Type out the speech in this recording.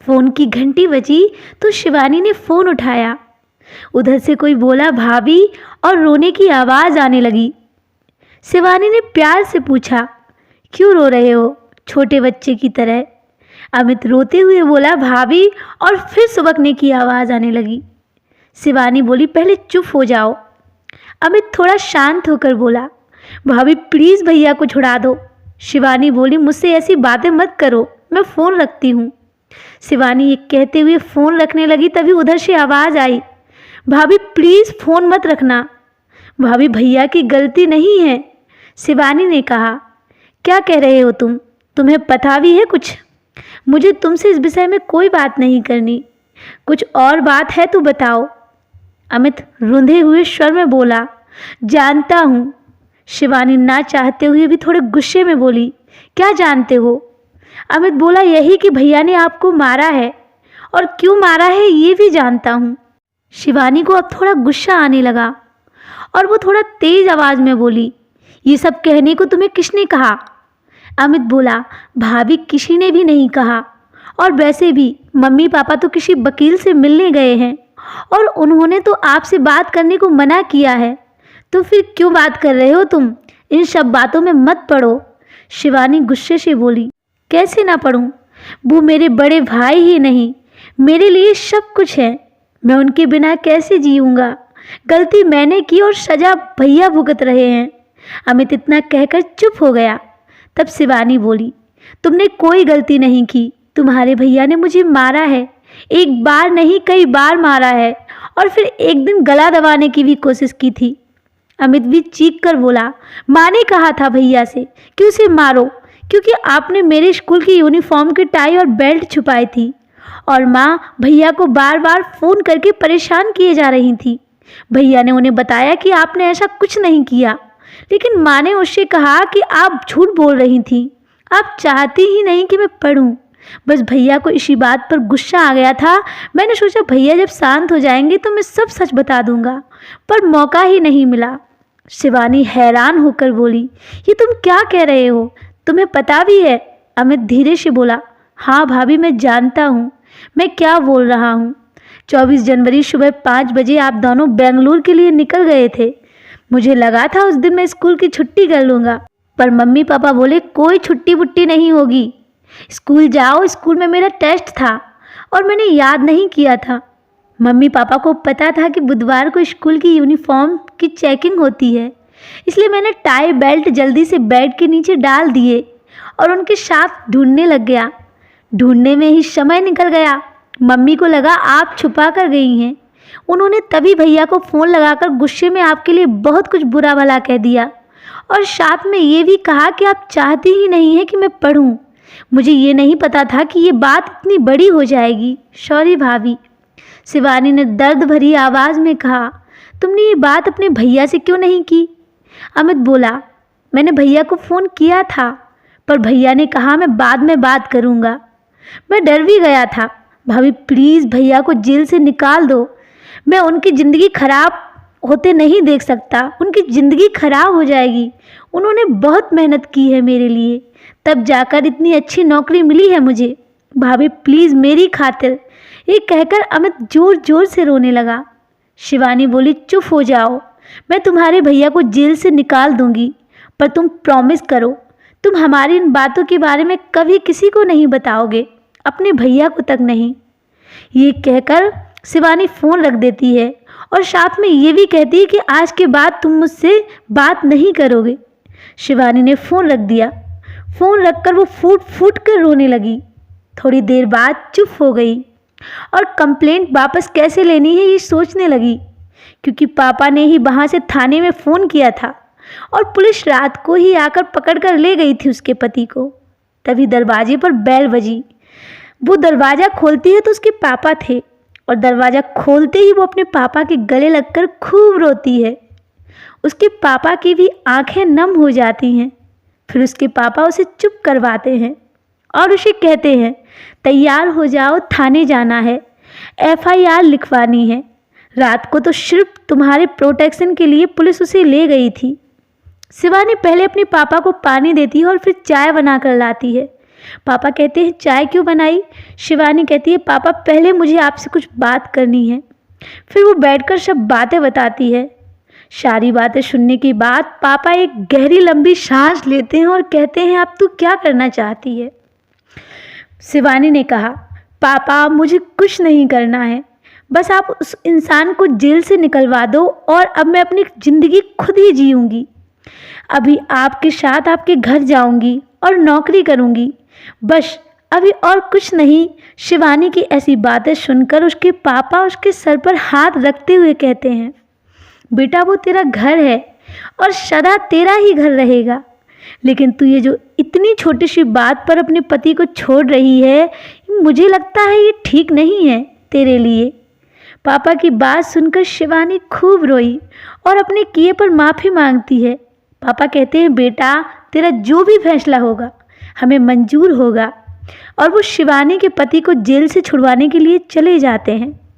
Phone की घंटी बजी तो शिवानी ने फ़ोन उठाया। उधर से कोई बोला भाभी और रोने की आवाज़ आने लगी। शिवानी ने प्यार से पूछा, क्यों रो रहे हो छोटे बच्चे की तरह? अमित रोते हुए बोला भाभी, और फिर सुबकने की आवाज़ आने लगी। शिवानी बोली पहले चुप हो जाओ। अमित थोड़ा शांत होकर बोला, भाभी प्लीज़ भैया को छुड़ा दो। शिवानी बोली मुझसे ऐसी बातें मत करो, मैं फ़ोन रखती हूँ। शिवानी ये कहते हुए फ़ोन रखने लगी, तभी उधर से आवाज़ आई, भाभी प्लीज़ फ़ोन मत रखना। भाभी भैया की गलती नहीं है। शिवानी ने कहा, क्या कह रहे हो तुम? तुम्हें पता भी है कुछ? मुझे तुमसे इस विषय में कोई बात नहीं करनी। कुछ और बात है तो बताओ। अमित रुंधे हुए स्वर में बोला, जानता हूँ। शिवानी ना चाहते हुए भी थोड़े गुस्से में बोली, क्या जानते हो? अमित बोला यही कि भैया ने आपको मारा है, और क्यों मारा है ये भी जानता हूँ। शिवानी को अब थोड़ा गुस्सा आने लगा और वो थोड़ा तेज आवाज़ में बोली, ये सब कहने को तुम्हें किसने कहा? अमित बोला, भाभी किसी ने भी नहीं कहा, और वैसे भी मम्मी पापा तो किसी वकील से मिलने गए हैं और उन्होंने तो आपसे बात करने को मना किया है, तो फिर क्यों बात कर रहे हो तुम? इन सब बातों में मत पड़ो। शिवानी गुस्से से बोली, कैसे ना पढ़ूं? वो मेरे बड़े भाई ही नहीं, मेरे लिए सब कुछ है। मैं उनके बिना कैसे जीऊँगा? गलती मैंने की और सज़ा भैया भुगत रहे हैं। अमित इतना कहकर चुप हो गया। तब शिवानी बोली, तुमने कोई गलती नहीं की, तुम्हारे भैया ने मुझे मारा है। एक बार नहीं कई बार मारा है, और फिर एक दिन गला दबाने की भी कोशिश की थी। अमित भी चीख कर बोला, माँ ने कहा था भैया से कि उसे मारो, क्योंकि आपने मेरे स्कूल की यूनिफॉर्म की टाई और बेल्ट छुपाई थी, और माँ भैया को बार बार फ़ोन करके परेशान किए जा रही थी। भैया ने उन्हें बताया कि आपने ऐसा कुछ नहीं किया, लेकिन माँ ने उससे कहा कि आप झूठ बोल रही थी, आप चाहती ही नहीं कि मैं पढ़ूं। बस भैया को इसी बात पर गुस्सा आ गया था। मैंने सोचा भैया जब शांत हो जाएंगे तो मैं सब सच बता दूंगा, पर मौका ही नहीं मिला। शिवानी हैरान होकर बोली, ये तुम क्या कह रहे हो? तुम्हें पता भी है? अमित धीरे से बोला, हाँ भाभी मैं जानता हूँ मैं क्या बोल रहा हूँ। 24 जनवरी सुबह 5 बजे आप दोनों बेंगलुरु के लिए निकल गए थे। मुझे लगा था उस दिन मैं स्कूल की छुट्टी कर लूँगा, पर मम्मी पापा बोले कोई छुट्टी वुट्टी नहीं होगी, स्कूल जाओ। स्कूल में मेरा टेस्ट था और मैंने याद नहीं किया था। मम्मी पापा को पता था कि बुधवार को स्कूल की यूनिफॉर्म की चेकिंग होती है, इसलिए मैंने टाई बेल्ट जल्दी से बेड के नीचे डाल दिए और उनके साथ ढूंढने लग गया। ढूंढने में ही समय निकल गया। मम्मी को लगा आप छुपा कर गई हैं। उन्होंने तभी भैया को फ़ोन लगाकर गुस्से में आपके लिए बहुत कुछ बुरा भला कह दिया, और साथ में ये भी कहा कि आप चाहती ही नहीं हैं कि मैं पढ़ूं। मुझे ये नहीं पता था कि ये बात इतनी बड़ी हो जाएगी। सॉरी भाभी। शिवानी ने दर्द भरी आवाज़ में कहा, तुमने ये बात अपने भैया से क्यों नहीं की? अमित बोला, मैंने भैया को फ़ोन किया था, पर भैया ने कहा मैं बाद में बात करूँगा। मैं डर भी गया था। भाभी प्लीज़ भैया को जेल से निकाल दो। मैं उनकी ज़िंदगी खराब होते नहीं देख सकता, उनकी ज़िंदगी खराब हो जाएगी। उन्होंने बहुत मेहनत की है मेरे लिए, तब जाकर इतनी अच्छी नौकरी मिली है मुझे। भाभी प्लीज़ मेरी खातिर। ये कहकर अमित ज़ोर ज़ोर से रोने लगा। शिवानी बोली, चुप हो जाओ, मैं तुम्हारे भैया को जेल से निकाल दूंगी, पर तुम प्रॉमिस करो तुम हमारी इन बातों के बारे में कभी किसी को नहीं बताओगे, अपने भैया को तक नहीं। ये कहकर शिवानी फ़ोन रख देती है और साथ में ये भी कहती है कि आज के बाद तुम मुझसे बात नहीं करोगे। शिवानी ने फ़ोन रख दिया। फ़ोन रखकर वो फूट फूट कर रोने लगी। थोड़ी देर बाद चुप हो गई और कंप्लेंट वापस कैसे लेनी है ये सोचने लगी, क्योंकि पापा ने ही वहाँ से थाने में फ़ोन किया था और पुलिस रात को ही आकर पकड़ कर ले गई थी उसके पति को। तभी दरवाजे पर बेल बजी। वो दरवाज़ा खोलती है तो उसके पापा थे, और दरवाज़ा खोलते ही वो अपने पापा के गले लगकर खूब रोती है। उसके पापा की भी आंखें नम हो जाती हैं। फिर उसके पापा उसे चुप करवाते हैं और उसे कहते हैं, तैयार हो जाओ, थाने जाना है, FIR लिखवानी है। रात को तो सिर्फ तुम्हारे प्रोटेक्शन के लिए पुलिस उसे ले गई थी। शिवानी पहले अपने पापा को पानी देती है और फिर चाय बना कर लाती है। पापा कहते हैं चाय क्यों बनाई? शिवानी कहती है पापा पहले मुझे आपसे कुछ बात करनी है। फिर वो बैठकर सब बातें बताती है। सारी बातें सुनने के बाद पापा एक गहरी लंबी सांस लेते हैं और कहते हैं अब तू क्या करना चाहती है? शिवानी ने कहा पापा मुझे कुछ नहीं करना है, बस आप उस इंसान को जेल से निकलवा दो और अब मैं अपनी ज़िंदगी खुद ही जीऊँगी। अभी आपके साथ आपके घर जाऊँगी और नौकरी करूँगी, बस अभी और कुछ नहीं। शिवानी की ऐसी बातें सुनकर उसके पापा उसके सर पर हाथ रखते हुए कहते हैं बेटा वो तेरा घर है और सदा तेरा ही घर रहेगा, लेकिन तू ये जो इतनी छोटी सी बात पर अपने पति को छोड़ रही है, मुझे लगता है ये ठीक नहीं है तेरे लिए। पापा की बात सुनकर शिवानी खूब रोई और अपने किए पर माफ़ी मांगती है। पापा कहते हैं बेटा तेरा जो भी फैसला होगा हमें मंजूर होगा, और वो शिवानी के पति को जेल से छुड़वाने के लिए चले जाते हैं।